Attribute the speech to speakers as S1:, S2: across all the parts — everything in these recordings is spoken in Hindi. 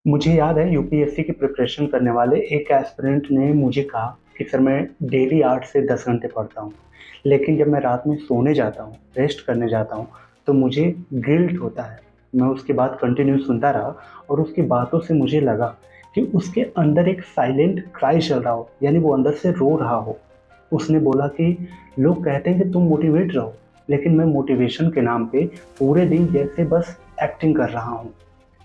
S1: मुझे याद है यूपीएससी की प्रिपरेशन करने वाले एक एस्पिरेंट ने मुझे कहा कि सर मैं डेली 8 से 10 घंटे पढ़ता हूँ, लेकिन जब मैं रात में सोने जाता हूँ, रेस्ट करने जाता हूँ, तो मुझे गिल्ट होता है। मैं उसकी बात कंटिन्यू सुनता रहा और उसकी बातों से मुझे लगा कि उसके अंदर एक साइलेंट क्राई चल रहा हो, यानी वो अंदर से रो रहा हो। उसने बोला कि लोग कहते हैं कि तुम मोटिवेट रहो, लेकिन मैं मोटिवेशन के नाम पे पूरे दिन जैसे बस एक्टिंग कर रहा हूँ।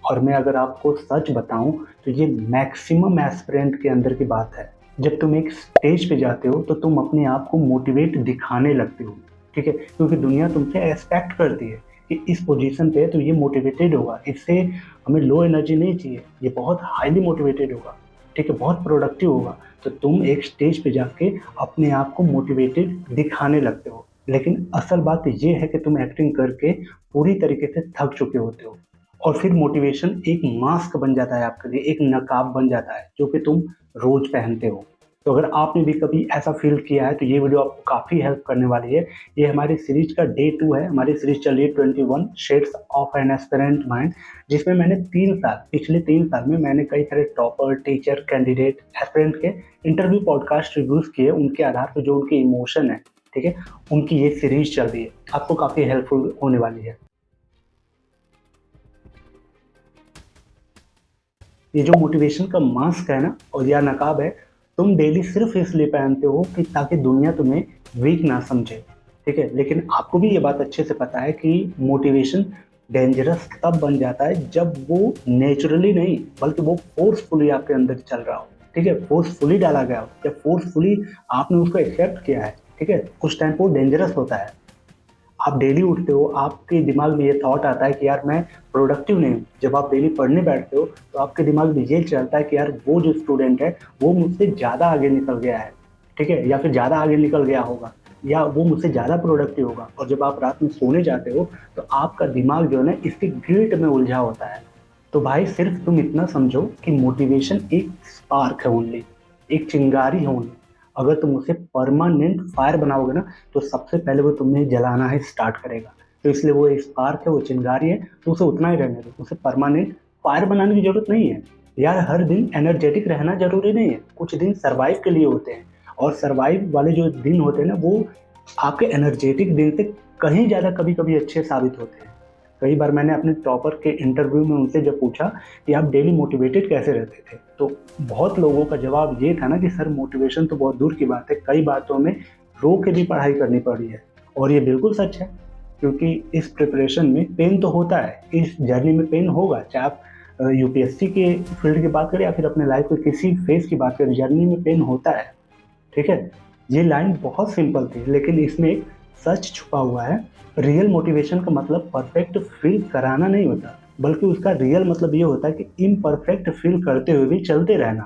S1: और मैं अगर आपको सच बताऊं तो ये मैक्सिमम एस्पिरेंट के अंदर की बात है। जब तुम एक स्टेज पे जाते हो तो तुम अपने आप को मोटिवेट दिखाने लगते हो, ठीक है, क्योंकि दुनिया तुमसे एक्सपेक्ट करती है कि इस पोजीशन पे तो ये मोटिवेटेड होगा, इससे हमें लो एनर्जी नहीं चाहिए, ये बहुत हाईली मोटिवेटेड होगा, ठीक है, बहुत प्रोडक्टिव होगा। तो तुम एक स्टेज पे जाके अपने आप को मोटिवेटेड दिखाने लगते हो, लेकिन असल बात ये है कि तुम एक्टिंग करके पूरी तरीके से थक चुके होते हो। और फिर मोटिवेशन एक मास्क बन जाता है आपके लिए, एक नकाब बन जाता है जो कि तुम रोज पहनते हो। तो अगर आपने भी कभी ऐसा फील किया है तो ये वीडियो आपको काफ़ी हेल्प करने वाली है। ये हमारी सीरीज का डे 2 है। हमारी सीरीज चल रही है 21 shades of an aspirant mind, जिसमें मैंने 3 साल, पिछले 3 साल में मैंने कई सारे टॉपर, टीचर, कैंडिडेट, एस्पिरेंट के इंटरव्यू पॉडकास्ट रिव्यूज किए। उनके आधार पर जो उनके इमोशन है, ठीक है, उनकी ये सीरीज चल रही है, आपको काफ़ी हेल्पफुल होने वाली है। ये जो मोटिवेशन का मास्क है ना, और या नकाब है, तुम डेली सिर्फ इसलिए पहनते हो कि ताकि दुनिया तुम्हें वीक ना समझे, ठीक है। लेकिन आपको भी ये बात अच्छे से पता है कि मोटिवेशन डेंजरस तब बन जाता है जब वो नेचुरली नहीं बल्कि वो फोर्सफुली आपके अंदर चल रहा हो, ठीक है, फोर्सफुली डाला गया हो, जब फोर्सफुली आपने उसको एक्सेप्ट किया है, ठीक है, उस टाइम पर वो डेंजरस होता है। आप डेली उठते हो, आपके दिमाग में ये थॉट आता है कि यार मैं प्रोडक्टिव नहीं हूँ। जब आप डेली पढ़ने बैठते हो तो आपके दिमाग में ये चलता है कि यार वो जो स्टूडेंट है वो मुझसे ज़्यादा आगे निकल गया है, ठीक है, या फिर ज़्यादा आगे निकल गया होगा, या वो मुझसे ज़्यादा प्रोडक्टिव होगा। और जब आप रात में सोने जाते हो तो आपका दिमाग जो है ना इसके गिल्ट में उलझा होता है। तो भाई सिर्फ तुम इतना समझो कि मोटिवेशन एक स्पार्क है ओनली, एक चिंगारी है ओनली। अगर तुम उसे परमानेंट फायर बनाओगे ना तो सबसे पहले वो तुम्हें जलाना है स्टार्ट करेगा। तो इसलिए वो एक स्पार्क है, वो चिंगारी है, तो उसे उतना ही रहने दो, उसे परमानेंट फायर बनाने की जरूरत नहीं है। यार हर दिन एनर्जेटिक रहना जरूरी नहीं है, कुछ दिन सर्वाइव के लिए होते हैं। और सर्वाइव वाले जो दिन होते हैं ना वो आपके एनर्जेटिक दिन से कहीं ज़्यादा कभी कभी अच्छे साबित होते हैं। कई बार मैंने अपने टॉपर के इंटरव्यू में उनसे जब पूछा कि आप डेली मोटिवेटेड कैसे रहते थे, तो बहुत लोगों का जवाब ये था ना कि सर मोटिवेशन तो बहुत दूर की बात है, कई बार तो हमें रो के भी पढ़ाई करनी पड़ी है। और ये बिल्कुल सच है, क्योंकि इस प्रिपरेशन में पेन तो होता है, इस जर्नी में पेन होगा, चाहे आप यूपीएससी के फील्ड की बात करें या फिर अपने लाइफ के किसी फेज की बात करें, जर्नी में पेन होता है, ठीक है। ये लाइन बहुत सिंपल थी लेकिन इसमें एक सच छुपा हुआ है। रियल मोटिवेशन का मतलब परफेक्ट फील कराना नहीं होता, बल्कि उसका रियल मतलब ये होता है कि इम्परफेक्ट फील करते हुए भी चलते रहना।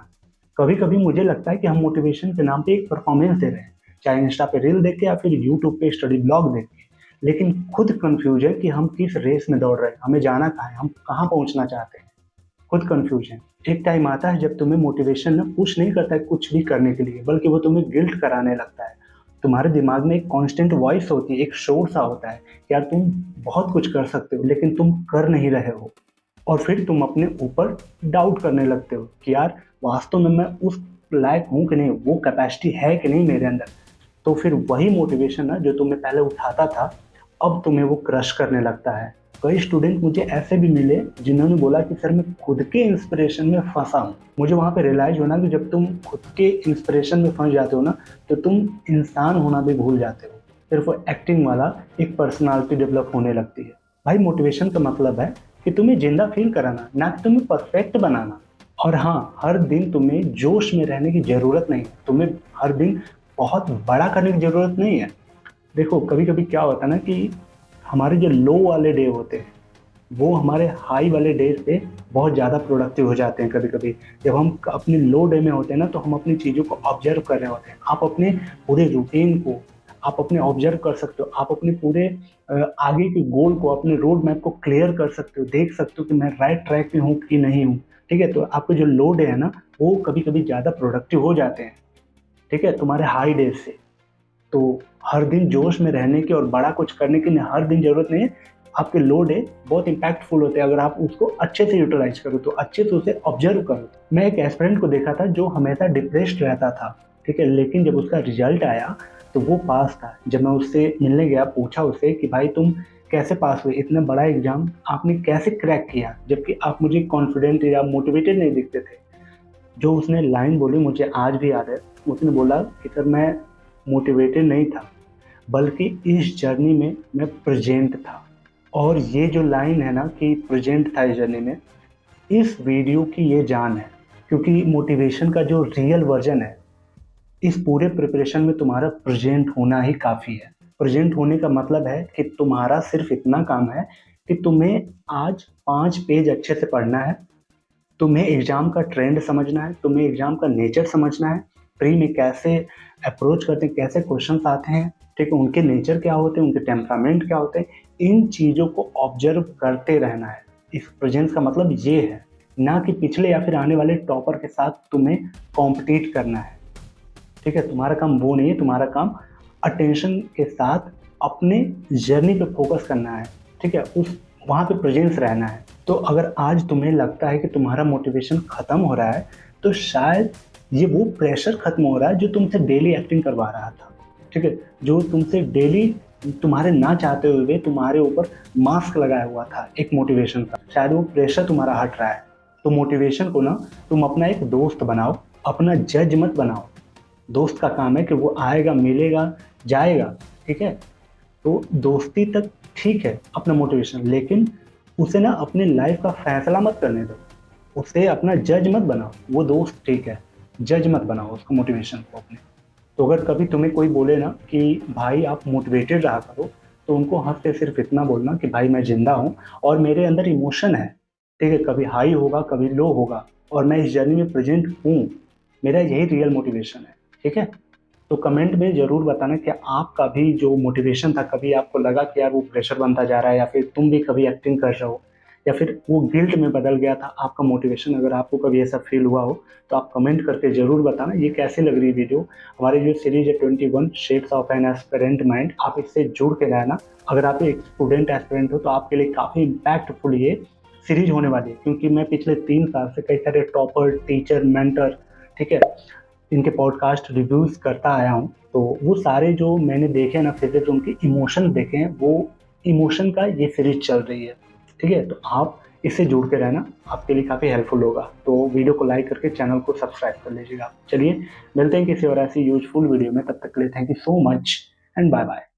S1: कभी कभी मुझे लगता है कि हम मोटिवेशन के नाम पे एक परफॉर्मेंस दे रहे हैं, चाहे इंस्टा पे रील देख के या फिर यूट्यूब पे स्टडी ब्लॉग देख के, लेकिन खुद कंफ्यूज है कि हम किस रेस में दौड़ रहे हैं, हमें जाना कहाँ है, हम कहाँ पहुंचना चाहते हैं। खुद कंफ्यूजन। एक टाइम आता है जब तुम्हें मोटिवेशन ना पुश नहीं करता है कुछ भी करने के लिए, बल्कि वो तुम्हें गिल्ट कराने लगता है। तुम्हारे दिमाग में एक कांस्टेंट वॉइस होती है, एक शोर सा होता है कि यार तुम बहुत कुछ कर सकते हो लेकिन तुम कर नहीं रहे हो। और फिर तुम अपने ऊपर डाउट करने लगते हो कि यार वास्तव में मैं उस लायक हूँ कि नहीं, वो कैपेसिटी है कि नहीं मेरे अंदर। तो फिर वही मोटिवेशन ना जो तुम्हें पहले उठाता था, अब तुम्हें वो क्रश करने लगता है। कई स्टूडेंट मुझे ऐसे भी मिले जिन्होंने बोला कि सर मैं खुद के इंस्पिरेशन में फंसा हूँ। मुझे वहाँ पे रियलाइज होना कि जब तुम खुद के इंस्पिरेशन में फंस जाते हो ना तो तुम इंसान होना भी भूल जाते हो, सिर्फ वो एक्टिंग वाला एक पर्सनालिटी डेवलप होने लगती है। भाई मोटिवेशन का मतलब है कि तुम्हें जिंदा फील कराना, ना कि तुम्हें परफेक्ट बनाना। और हाँ, हर दिन तुम्हें जोश में रहने की ज़रूरत नहीं है, तुम्हें हर दिन बहुत बड़ा करने की ज़रूरत नहीं है। देखो कभी कभी क्या होता है ना कि हमारे जो लो वाले डे होते हैं वो हमारे हाई वाले डे से बहुत ज़्यादा प्रोडक्टिव हो जाते हैं। कभी कभी जब हम अपने लो डे में होते हैं ना तो हम अपनी चीज़ों को ऑब्जर्व कर रहे होते हैं। आप अपने पूरे रूटीन को आप अपने ऑब्जर्व कर सकते हो, आप अपने पूरे आगे के गोल को, अपने रोड मैप को क्लियर कर सकते हो, देख सकते हो कि मैं राइट ट्रैक पे हूँ कि नहीं हूँ, ठीक है। तो आपके जो लो डे है ना वो कभी कभी ज़्यादा प्रोडक्टिव हो जाते हैं, ठीक है, तुम्हारे हाई डेज से। तो हर दिन जोश में रहने की और बड़ा कुछ करने की हर दिन जरूरत नहीं है। आपके लो डे बहुत इम्पैक्टफुल होते हैं अगर आप उसको अच्छे से यूटिलाइज करो, तो अच्छे से उसे ऑब्जर्व करो। मैं एक एस्पिरेंट को देखा था जो हमेशा डिप्रेस्ड रहता था, ठीक है, लेकिन जब उसका रिजल्ट आया तो वो पास था। जब मैं उससे मिलने गया, पूछा उससे कि भाई तुम कैसे पास हुए, इतना बड़ा एग्जाम आपने कैसे क्रैक किया, जबकि आप मुझे कॉन्फिडेंट या मोटिवेटेड नहीं दिखते थे। जो उसने लाइन बोली मुझे आज भी याद है। उसने बोला कि सर मैं मोटिवेटेड नहीं था, बल्कि इस जर्नी में मैं प्रेजेंट था। और ये जो लाइन है ना कि प्रेजेंट था इस जर्नी में, इस वीडियो की ये जान है। क्योंकि मोटिवेशन का जो रियल वर्जन है, इस पूरे प्रिपरेशन में तुम्हारा प्रेजेंट होना ही काफ़ी है। प्रेजेंट होने का मतलब है कि तुम्हारा सिर्फ इतना काम है कि तुम्हें आज 5 पेज अच्छे से पढ़ना है, तुम्हें एग्ज़ाम का ट्रेंड समझना है, तुम्हें एग्ज़ाम का नेचर समझना है, प्री में कैसे अप्रोच करते हैं, कैसे क्वेश्चंस आते हैं, ठीक है, उनके नेचर क्या होते हैं, उनके टेम्परामेंट क्या होते हैं, इन चीज़ों को ऑब्जर्व करते रहना है। इस प्रेजेंस का मतलब ये है, ना कि पिछले या फिर आने वाले टॉपर के साथ तुम्हें कॉम्पिटिट करना है, ठीक है। तुम्हारा काम वो नहीं है, तुम्हारा काम अटेंशन के साथ अपने जर्नी पे फोकस करना है, ठीक है, उस वहाँ पे प्रेजेंस रहना है। तो अगर आज तुम्हें लगता है कि तुम्हारा मोटिवेशन ख़त्म हो रहा है, तो शायद ये वो प्रेशर ख़त्म हो रहा है जो तुमसे डेली एक्टिंग करवा रहा था, ठीक है, जो तुमसे डेली तुम्हारे ना चाहते हुए तुम्हारे ऊपर मास्क लगाया हुआ था एक मोटिवेशन का, शायद वो प्रेशर तुम्हारा हट रहा है। तो मोटिवेशन को ना तुम अपना एक दोस्त बनाओ, अपना जज मत बनाओ। दोस्त का काम है कि वो आएगा, मिलेगा, जाएगा, ठीक है। तो दोस्ती तक ठीक है अपना मोटिवेशन, लेकिन उसे ना अपने लाइफ का फैसला मत करने दो, उसे अपना जज मत बनाओ। वो दोस्त ठीक है, जज मत बनाओ उसको, मोटिवेशन को अपने। तो अगर कभी तुम्हें कोई बोले ना कि भाई आप मोटिवेटेड रहा करो, तो उनको हंस के सिर्फ इतना बोलना कि भाई मैं जिंदा हूँ और मेरे अंदर इमोशन है, ठीक है, कभी हाई होगा कभी लो होगा, और मैं इस जर्नी में प्रेजेंट हूँ, मेरा यही रियल मोटिवेशन है, ठीक है। तो कमेंट में ज़रूर बताना कि आपका भी जो मोटिवेशन था, कभी आपको लगा कि यार वो प्रेशर बनता जा रहा है, या फिर तुम भी कभी एक्टिंग कर रहे हो, या फिर वो गिल्ट में बदल गया था आपका मोटिवेशन। अगर आपको कभी ऐसा फील हुआ हो तो आप कमेंट करके ज़रूर बताना ये कैसी लग रही है वीडियो। हमारी जो सीरीज है 21 shades of an aspirant mind, आप इससे जुड़ के रहना। अगर आप एक स्टूडेंट एस्पिरेंट हो तो आपके लिए काफ़ी इम्पैक्टफुल ये सीरीज होने वाली है, क्योंकि मैं पिछले 3 साल से कई सारे टॉपर, टीचर, मेंटर, ठीक है, इनके पॉडकास्ट रिव्यूज़ करता आया हूँ। तो वो सारे जो मैंने देखे ना फिजिक्स, उनके इमोशन देखे हैं, वो इमोशन का ये सीरीज चल रही है, ठीक है। तो आप इससे जुड़ के रहना, आपके लिए काफ़ी हेल्पफुल होगा। तो वीडियो को लाइक करके चैनल को सब्सक्राइब कर लीजिएगा। चलिए मिलते हैं किसी और ऐसी यूजफुल वीडियो में, तब तक के लिए thank you so much and bye bye.